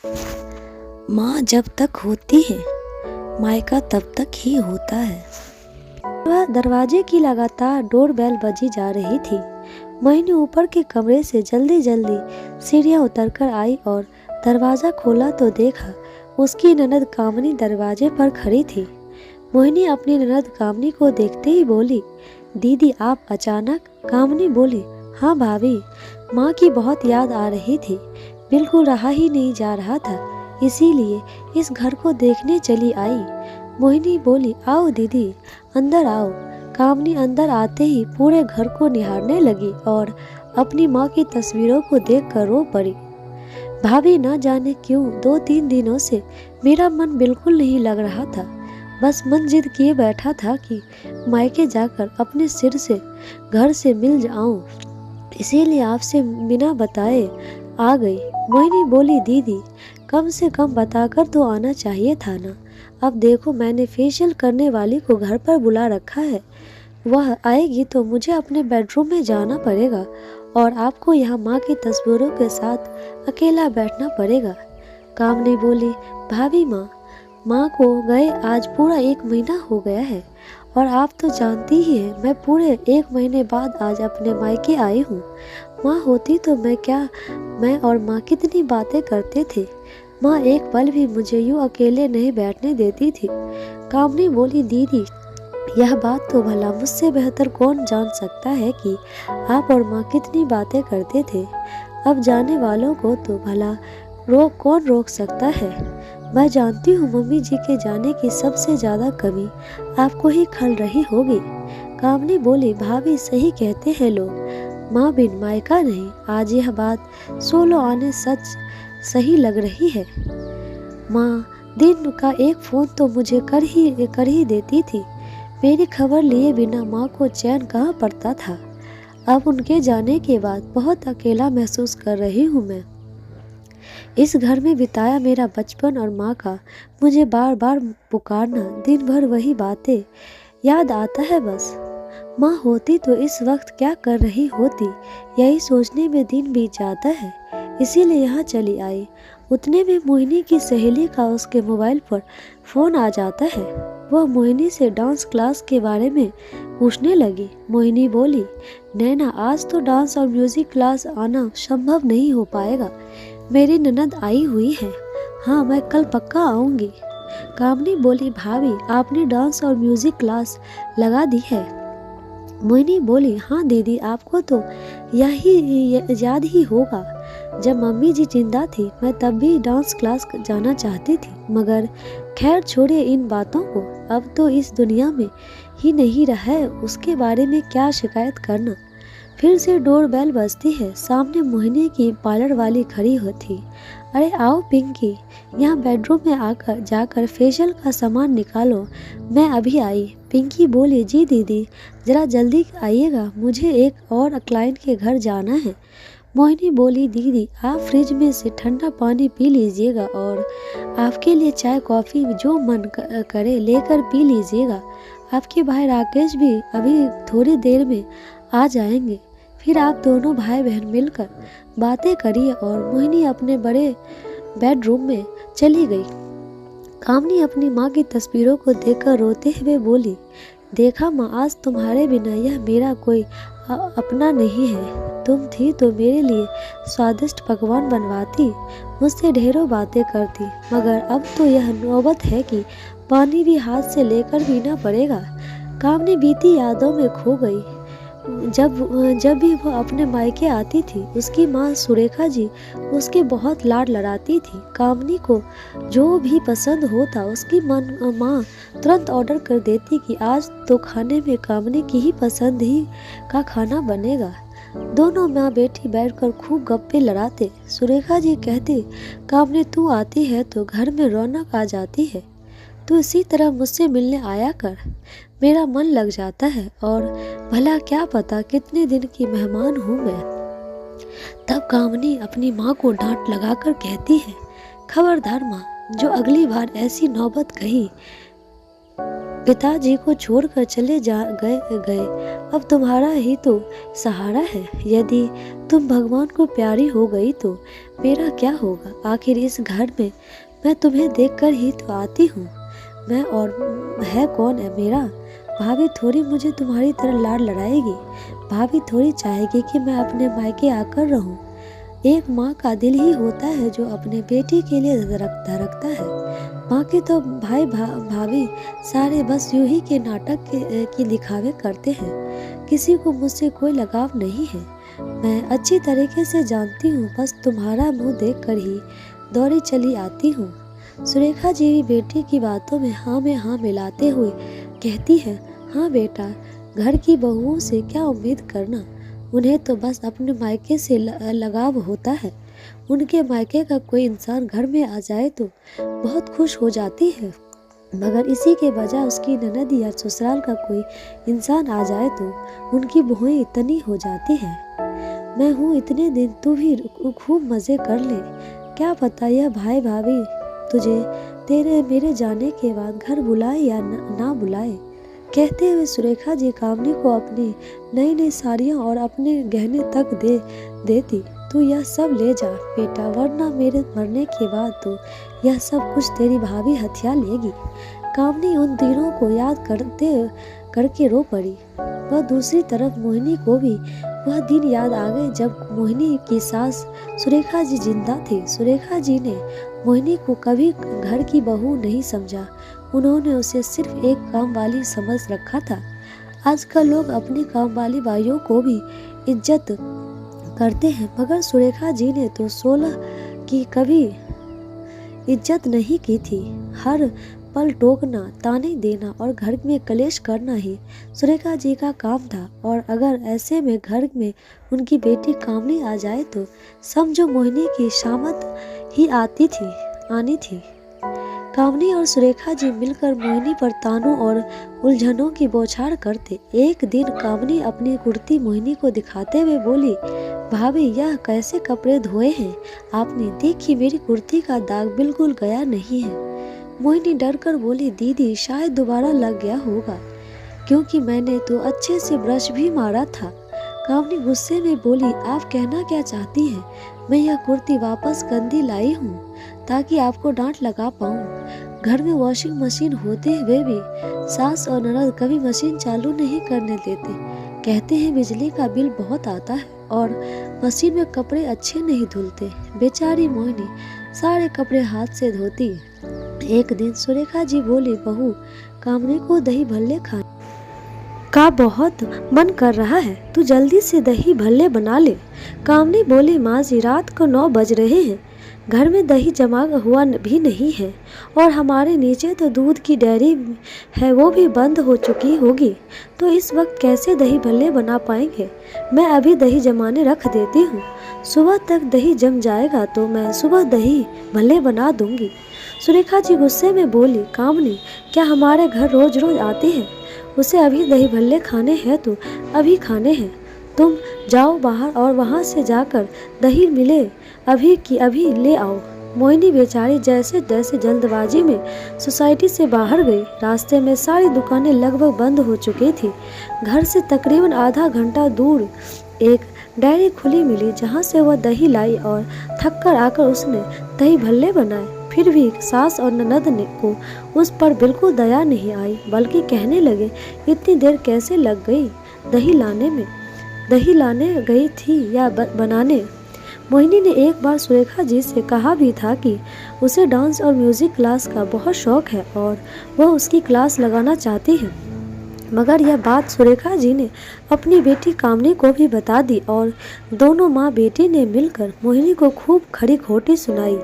माँ जब तक होती है मायका तब तक ही होता है। वह दरवाजे की लगातार डोरबेल बजी जा रही थी। मोहिनी ऊपर के कमरे से जल्दी जल्दी सीढ़ियाँ उतरकर आई और दरवाज़ा खोला तो देखा उसकी ननद कामनी दरवाजे पर खड़ी थी। मोहिनी अपनी ननद कामनी को देखते ही बोली, दीदी आप अचानक? कामनी बोली, हाँ भाभी, माँ की बहुत याद आ रही थी, बिल्कुल रहा ही नहीं जा रहा था, इसीलिए इस घर को देखने चली आई। मोहिनी बोली, आओ दीदी अंदर आओ। कामनी अंदर आते ही पूरे घर को निहारने लगी और अपनी माँ की तस्वीरों को देखकर रो पड़ी। भाभी ना जाने क्यों 2-3 दिनों से मेरा मन बिल्कुल नहीं लग रहा था। बस मन जिद किए बैठा था कि मायके जाकर अपने सिर से घर से मिल जाऊं, इसीलिए आपसे बिना बताए आ गई। मोहिनी बोली, दीदी कम से कम बताकर तो आना चाहिए था ना। अब देखो मैंने फेशियल करने वाली को घर पर बुला रखा है, वह आएगी तो मुझे अपने बेडरूम में जाना पड़ेगा और आपको यहाँ माँ की तस्वीरों के साथ अकेला बैठना पड़ेगा। कामनी बोली, भाभी माँ को गए आज पूरा 1 महीना हो गया है और आप तो जानती ही हैं मैं पूरे 1 महीने बाद आज अपने मायके आई हूँ। माँ होती तो मैं और माँ कितनी बातें करते थे। माँ एक पल भी मुझे यूँ अकेले नहीं बैठने देती थी। कामनी बोली, दीदी यह बात तो भला मुझसे बेहतर कौन जान सकता है कि आप और माँ कितनी बातें करते थे। अब जाने वालों को तो भला कौन रोक सकता है। मैं जानती हूँ मम्मी जी के जाने की सबसे ज़्यादा कमी आपको ही खल रही होगी। कामनी बोली, भाभी सही कहते हैं लोग, माँ बिन मायका नहीं। आज यह बात सोलो आने सच सही लग रही है। माँ दिन का एक फ़ोन तो मुझे कर ही देती थी। मेरी खबर लिए बिना माँ को चैन कहाँ पड़ता था। अब उनके जाने के बाद बहुत अकेला महसूस कर रही हूँ मैं। इस घर में बिताया मेरा बचपन और माँ का मुझे बार बार पुकारना, दिन भर वही बातें याद आता है बस। माँ होती तो इस वक्त क्या कर रही होती, यही सोचने में दिन बीत जाता है, इसीलिए यहाँ चली आई। उतने में मोहिनी की सहेली का उसके मोबाइल पर फ़ोन आ जाता है। वह मोहिनी से डांस क्लास के बारे में पूछने लगी। मोहिनी बोली, नैना आज तो डांस और म्यूज़िक क्लास आना संभव नहीं हो पाएगा, मेरी ननद आई हुई है। हाँ मैं कल पक्का आऊँगी। कामनी बोली, भाभी आपने डांस और म्यूज़िक क्लास लगा दी है? मोहिनी बोली, हाँ दीदी आपको तो यही याद ही होगा, जब मम्मी जी जिंदा थी मैं तब भी डांस क्लास जाना चाहती थी, मगर खैर छोड़िए इन बातों को, अब तो इस दुनिया में ही नहीं रहा है, उसके बारे में क्या शिकायत करना। फिर से डोरबेल बजती है। सामने मोहिनी की पार्लर वाली खड़ी होती। अरे आओ पिंकी, यहाँ बेडरूम में आकर जाकर फेशियल का सामान निकालो, मैं अभी आई। पिंकी बोली, जी दीदी ज़रा जल्दी आइएगा, मुझे एक और क्लाइंट के घर जाना है। मोहिनी बोली, दीदी आप फ्रिज में से ठंडा पानी पी लीजिएगा और आपके लिए चाय कॉफ़ी जो मन करे लेकर पी लीजिएगा। आपके भाई राकेश भी अभी थोड़ी देर में आ जाएंगे, फिर आप दोनों भाई बहन मिलकर बातें करिए। और मोहिनी अपने बड़े बेडरूम में चली गई। कामनी अपनी माँ की तस्वीरों को देखकर रोते हुए बोली, देखा माँ आज तुम्हारे बिना यह मेरा कोई अपना नहीं है। तुम थी तो मेरे लिए स्वादिष्ट पकवान बनवाती, मुझसे ढेरों बातें करती, मगर अब तो यह नौबत है कि पानी भी हाथ से लेकर पीना पड़ेगा। कामनी बीती यादों में खो गई। जब भी वह अपने मायके आती थी उसकी माँ सुरेखा जी उसके बहुत लाड लड़ाती थी। कामनी को जो भी पसंद होता उसकी माँ तुरंत ऑर्डर कर देती कि आज तो खाने में कामनी की ही पसंद ही का खाना बनेगा। दोनों माँ बेटी बैठकर खूब गप्पे लड़ाते। सुरेखा जी कहती, कामनी तू आती है तो घर में रौनक आ जाती है, तू इसी तरह मुझसे मिलने आया कर, मेरा मन लग जाता है और भला क्या पता कितने दिन की मेहमान हूँ मैं। तब कामनी अपनी माँ को डांट लगाकर कहती है, खबरदार माँ, जो अगली बार ऐसी नौबत कही पिताजी को छोड़कर चले जा गए। अब तुम्हारा ही तो सहारा है। यदि तुम भगवान को प्यारी हो गई तो मेरा क्या होगा? आखिर इस घर में मैं तुम्हें देखकर ही तो आती हूँ। मैं और है कौन है मेरा? भाभी थोड़ी मुझे तुम्हारी तरह लाड लड़ाएगी। भाभी थोड़ी चाहेगी कि मैं अपने मायके आकर रहूं। एक माँ का दिल ही होता है जो अपने बेटी के लिए धड़कता है। माँ के तो भाभी सारे बस यूं ही के नाटक की दिखावे करते हैं। किसी को मुझसे कोई लगाव नहीं है। मैं अच्छी तरीके से जानती हूँ। बस तुम्हारा मुंह देखकर ही दौड़ी चली आती हूँ। सुरेखा जी बेटी की बातों में हाँ मिलाते हुए कहती है, हाँ बेटा, घर की बहुओं से क्या उम्मीद करना। उन्हें तो बस अपने मायके से लगाव होता है। उनके मायके का कोई इंसान घर में आ जाए तो बहुत खुश हो जाती है, मगर इसी के बजाय उसकी ननद या ससुराल का कोई इंसान आ जाए तो उनकी बहुएं इतनी हो जाती है। मैं हूँ इतने दिन, तू भी खूब मज़े कर ले। क्या पता यह भाई भाभी तुझे तेरे मेरे जाने के बाद घर बुलाए या ना बुलाए। कहते हुए सुरेखा जी कामनी को अपनी नई नई साड़ियाँ और अपने गहने तक देती। तू यह सब ले जा बेटा, वरना मेरे मरने के बाद तो यह सब कुछ तेरी भाभी हथिया लेगी। कामनी उन दिनों को याद करके रो पड़ी। वह दूसरी तरफ मोहिनी को भी वह दिन याद आ गए जब मोहिनी की सास सुरेखा जी जिंदा थी। सुरेखा जी ने मोहिनी को कभी घर की बहू नहीं समझा। उन्होंने उसे सिर्फ एक काम वाली समझ रखा था। आजकल लोग अपनी काम वाली बाइयों को भी इज्जत करते हैं, मगर सुरेखा जी ने तो 16 की कभी इज्जत नहीं की थी। हर पल टोकना, ताने देना और घर में कलेश करना ही सुरेखा जी का काम था। और अगर ऐसे में घर में उनकी बेटी कामनी आ जाए तो समझो मोहिनी की शामत ही आनी थी। कामनी और सुरेखा जी मिलकर मोहिनी पर तानों और उलझनों की बौछार करते। एक दिन कामनी अपनी कुर्ती मोहिनी को दिखाते हुए बोली, भाभी यह कैसे कपड़े धोए हैं आपने? देखिए मेरी कुर्ती का दाग बिल्कुल गया नहीं है। मोहिनी डर कर बोली, दीदी शायद दोबारा लग गया होगा, क्योंकि मैंने तो अच्छे से ब्रश भी मारा था। कामनी गुस्से में बोली, आप कहना क्या चाहती हैं? मैं यह कुर्ती वापस गंदी लाई हूँ ताकि आपको डांट लगा पाऊँ। घर में वॉशिंग मशीन होते हुए भी सास और ननद कभी मशीन चालू नहीं करने देते। कहते हैं बिजली का बिल बहुत आता है और मशीन में कपड़े अच्छे नहीं धुलते। बेचारी मोहिनी सारे कपड़े हाथ से धोती। एक दिन सुरेखा जी बोली, बहू कामनी को दही भल्ले खाने का बहुत मन कर रहा है, तू जल्दी से दही भल्ले बना ले। कामनी बोली, माँ जी रात को 9 बज रहे हैं, घर में दही जमा हुआ भी नहीं है और हमारे नीचे तो दूध की डेयरी है, वो भी बंद हो चुकी होगी, तो इस वक्त कैसे दही भल्ले बना पाएंगे। मैं अभी दही जमाने रख देती हूँ, सुबह तक दही जम जाएगा तो मैं सुबह दही भल्ले बना दूंगी। सुरेखा जी गुस्से में बोली, कामनी क्या हमारे घर रोज रोज आती है? उसे अभी दही भल्ले खाने हैं तो अभी खाने हैं। तुम जाओ बाहर और वहाँ से जाकर दही मिले अभी की अभी ले आओ। मोहिनी बेचारी जैसे तैसे जल्दबाजी में सोसाइटी से बाहर गई। रास्ते में सारी दुकानें लगभग बंद हो चुकी थी। घर से तकरीबन आधा घंटा दूर एक डेयरी खुली मिली, जहाँ से वह दही लाई और थक कर आकर उसने दही भल्ले बनाए। फिर भी सास और ननद को उस पर बिल्कुल दया नहीं आई, बल्कि कहने लगे, इतनी देर कैसे लग गई दही लाने में? दही लाने गई थी या बनाने? मोहिनी ने एक बार सुरेखा जी से कहा भी था कि उसे डांस और म्यूजिक क्लास का बहुत शौक है और वह उसकी क्लास लगाना चाहती है, मगर यह बात सुरेखा जी ने अपनी बेटी कामनी को भी बता दी और दोनों माँ बेटी ने मिलकर मोहिनी को खूब खरी खोटी सुनाई।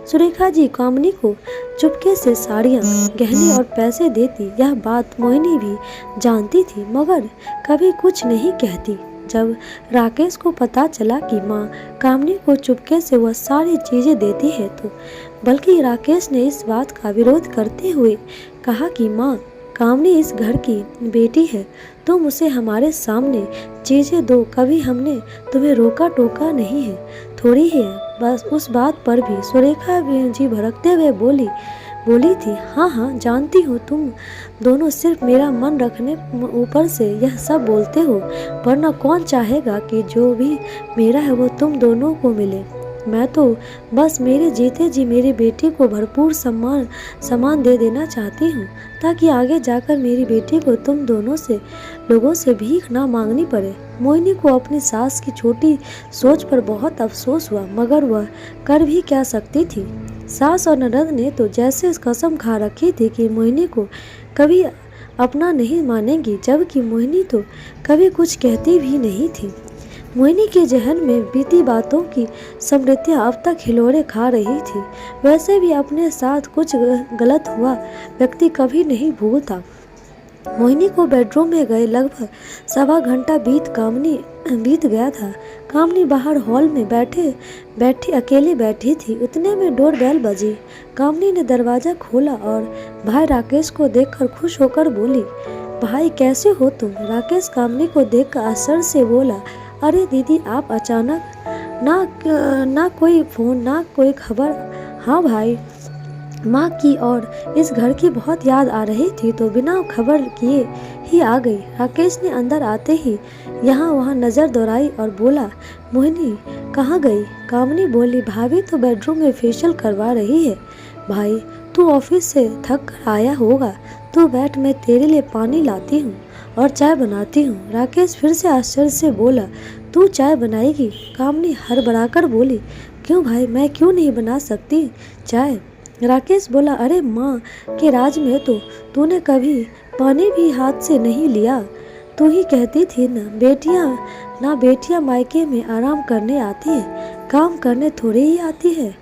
सुरेखा जी कामनी को चुपके से साड़ियाँ, गहने और पैसे देती। यह बात मोहिनी भी जानती थी, मगर कभी कुछ नहीं कहती। जब राकेश को पता चला कि माँ कामनी को चुपके से वह सारी चीज़ें देती है तो बल्कि राकेश ने इस बात का विरोध करते हुए कहा कि माँ कामनी इस घर की बेटी है, तुम उसे हमारे सामने चीज़ें दो, कभी हमने तुम्हें रोका टोका नहीं है, थोड़ी ही है। बस उस बात पर भी सुरेखा जी भड़कते हुए बोली, बोली थी, हाँ हाँ जानती हूँ, तुम दोनों सिर्फ मेरा मन रखने ऊपर से यह सब बोलते हो, वरना कौन चाहेगा कि जो भी मेरा है वो तुम दोनों को मिले। मैं तो बस मेरे जीते जी मेरी बेटी को भरपूर सम्मान दे देना चाहती हूँ, ताकि आगे जाकर मेरी बेटी को तुम दोनों से लोगों से भीख ना मांगनी पड़े। मोहिनी को अपनी सास की छोटी सोच पर बहुत अफसोस हुआ, मगर वह कर भी क्या सकती थी। सास और ननद ने तो जैसे कसम खा रखी थी कि मोहिनी को कभी अपना नहीं मानेंगी, जबकि मोहिनी तो कभी कुछ कहती भी नहीं थी। मोहिनी के जहन में बीती बातों की स्मृतियां अब तक हिलोरे खा रही थी। वैसे भी अपने साथ कुछ गलत हुआ व्यक्ति कभी नहीं भूलता। मोहिनी को बेडरूम में गए लगभग 1.25 घंटा बीत गया था। कामनी बाहर हॉल में बैठी अकेली बैठी थी। उतने में डोर बेल बजी। कामनी ने दरवाजा खोला और भाई राकेश को देखकर खुश होकर बोली, भाई कैसे हो तुम? राकेश कामनी को देखकर आश्चर्य से बोला, अरे दीदी आप अचानक, ना कोई फोन ना कोई खबर। हाँ भाई, माँ की और इस घर की बहुत याद आ रही थी तो बिना खबर किए ही आ गई। राकेश ने अंदर आते ही यहाँ वहाँ नज़र दौड़ाई और बोला, मोहिनी कहाँ गई? कामनी बोली, भाभी तो बेडरूम में फेशियल करवा रही है। भाई तू ऑफिस से थक कर आया होगा, तू बैठ, मैं तेरे लिए पानी लाती हूँ और चाय बनाती हूँ। राकेश फिर से आश्चर्य से बोला, तू चाय बनाएगी? कामनी हड़बड़ाकर बोली, क्यों भाई, मैं क्यों नहीं बना सकती चाय? राकेश बोला, अरे माँ के राज में तो तूने कभी पानी भी हाथ से नहीं लिया। तू ही कहती थी ना बेटियाँ मायके में आराम करने आती है, काम करने थोड़ी ही आती है।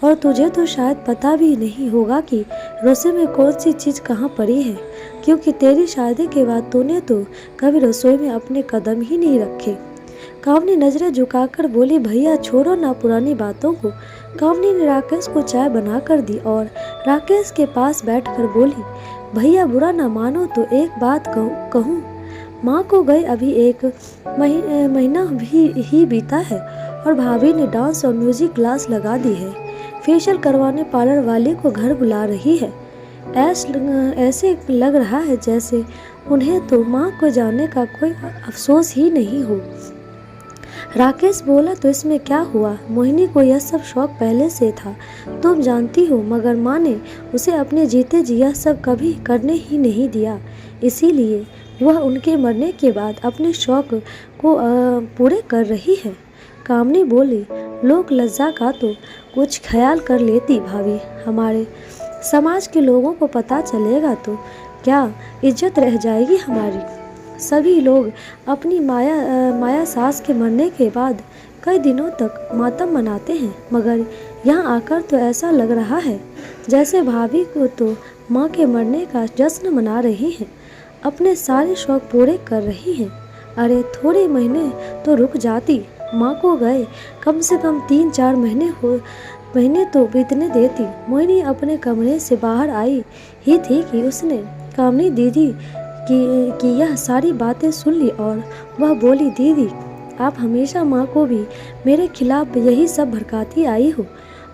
और तुझे तो शायद पता भी नहीं होगा कि रसोई में कौन सी चीज़ कहाँ पड़ी है, क्योंकि तेरी शादी के बाद तूने तो कभी रसोई में अपने कदम ही नहीं रखे। कामनी नजरें झुकाकर बोली, भैया छोड़ो ना पुरानी बातों को। कामनी ने राकेश को चाय बनाकर दी और राकेश के पास बैठकर बोली, भैया बुरा ना मानो तो एक बात कहूँ। माँ को गए अभी 1 महीना ही बीता है और भाभी ने डांस और म्यूजिक क्लास लगा दी है। फेशियल करवाने पार्लर वाले को घर बुला रही है। ऐसे लग रहा है जैसे उन्हें तो माँ को जाने का कोई अफसोस ही नहीं हो। राकेश बोला, तो इसमें क्या हुआ? मोहिनी को यह सब शौक पहले से था, तुम जानती हो, मगर माँ ने उसे अपने जीते जी यह सब कभी करने ही नहीं दिया। इसीलिए वह उनके मरने के बाद अपने शौक को पूरे कर रही है। कामनी बोली, लोक लज्जा का तो कुछ ख्याल कर लेती भाभी, हमारे समाज के लोगों को पता चलेगा तो क्या इज्जत रह जाएगी हमारी। सभी लोग अपनी माया सास के मरने के बाद कई दिनों तक मातम मनाते हैं, मगर यहाँ आकर तो ऐसा लग रहा है जैसे भाभी को तो माँ के मरने का जश्न मना रही हैं, अपने सारे शौक पूरे कर रही हैं। अरे थोड़े महीने तो रुक जाती, माँ को गए कम से कम 3-4 महीने तो बीतने देती। मोहिनी अपने कमरे से बाहर आई ही थी कि उसने कामनी दीदी की यह सारी बातें सुन ली और वह बोली, दीदी आप हमेशा माँ को भी मेरे खिलाफ यही सब भड़काती आई हो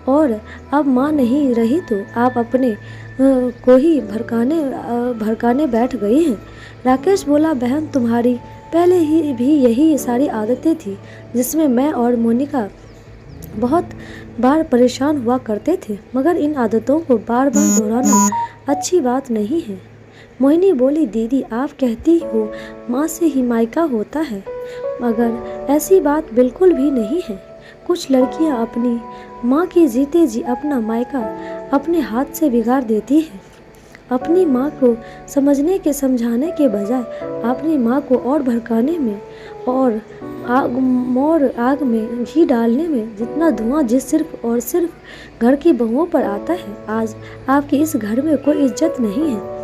और अब माँ नहीं रही तो आप अपने को ही भड़काने बैठ गई हैं। राकेश बोला, बहन तुम्हारी पहले ही भी यही सारी आदतें थी जिसमें मैं और मोनिका बहुत बार परेशान हुआ करते थे, मगर इन आदतों को बार बार दोहराना अच्छी बात नहीं है। मोहिनी बोली, दीदी आप कहती हो माँ से ही मायका होता है, मगर ऐसी बात बिल्कुल भी नहीं है। कुछ लड़कियाँ अपनी माँ की जीते जी अपना मायका अपने हाथ से बिगाड़ देती हैं। अपनी माँ को समझाने के बजाय अपनी माँ को और भड़काने में और आग में घी डालने में जितना धुआं सिर्फ और सिर्फ घर की बहुओं पर आता है, आज आपके इस घर में कोई इज्जत नहीं है।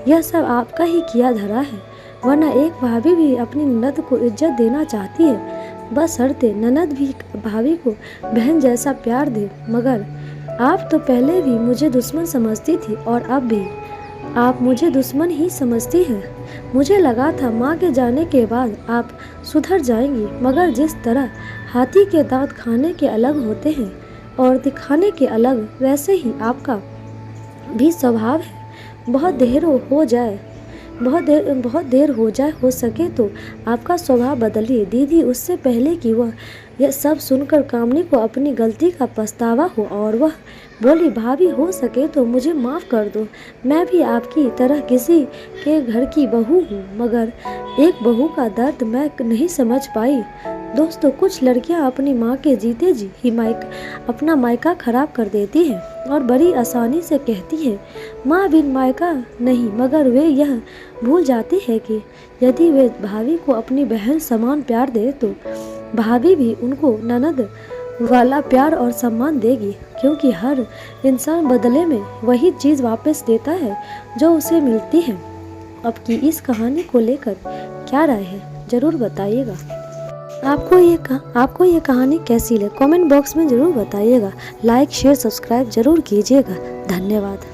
यह सब आपका ही किया धरा है, वरना एक भाभी भी अपनी ननद को इज्जत देना चाहती है, बस शर्ते ननद भी भाभी को बहन जैसा प्यार दे। मगर आप तो पहले भी मुझे दुश्मन समझती थी और अब भी आप मुझे दुश्मन ही समझती हैं। मुझे लगा था माँ के जाने के बाद आप सुधर जाएंगी, मगर जिस तरह हाथी के दांत खाने के अलग होते हैं और दिखाने के अलग, वैसे ही आपका भी स्वभाव है। बहुत देर हो जाए, हो सके तो आपका स्वभाव बदलिए दीदी। उससे पहले कि वह यह सब सुनकर कामनी को अपनी गलती का पछतावा हो और वह बोली, भाभी हो सके तो मुझे माफ़ कर दो। मैं भी आपकी तरह किसी के घर की बहू हूँ, मगर एक बहू का दर्द मैं नहीं समझ पाई। दोस्तों, कुछ लड़कियां अपनी माँ के जीते जी ही अपना मायका खराब कर देती हैं और बड़ी आसानी से कहती हैं माँ बिन मायका नहीं, मगर वे यह भूल जाती है कि यदि वे भाभी को अपनी बहन समान प्यार दे तो भाभी भी उनको ननद वाला प्यार और सम्मान देगी, क्योंकि हर इंसान बदले में वही चीज़ वापस देता है जो उसे मिलती है। अब की इस कहानी को लेकर क्या राय है, ज़रूर बताइएगा। आपको ये कहानी कैसी लगी कमेंट बॉक्स में ज़रूर बताइएगा। लाइक शेयर सब्सक्राइब ज़रूर कीजिएगा। धन्यवाद।